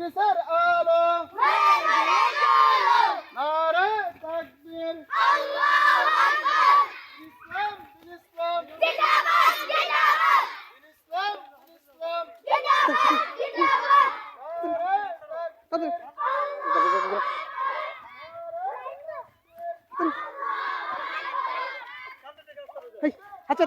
হাদিসের আলো নারে তাকবীর আল্লাহু আকবার ইসলাম ইসলাম জিন্দাবাদ জিন্দাবাদ ইসলাম ইসলাম জিন্দাবাদ জিন্দাবাদ নারে তাকবীর হেই আচ্ছা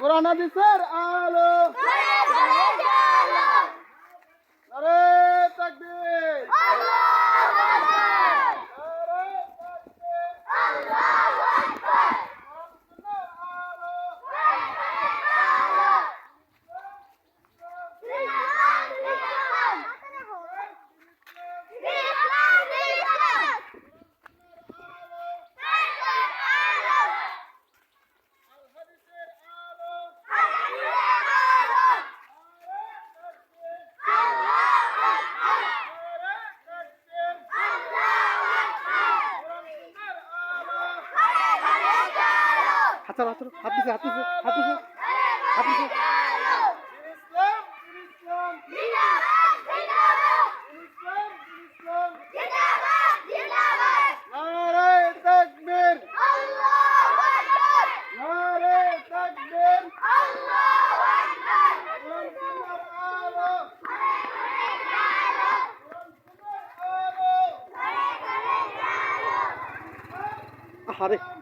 কোরআন হাদিসের আলো নারে তাকবীর আচ্ছা হাত দিছে হাত দিছে হাত দিছে হাত দিছে ইসলাম ইসলাম জিন্দাবাদ জিন্দাবাদ ইসলাম ইসলাম জিন্দাবাদ জিন্দাবাদ নারে তাকবীর আল্লাহু আকবার নারে তাকবীর আল্লাহু আকবার কোরআনের আলো আরে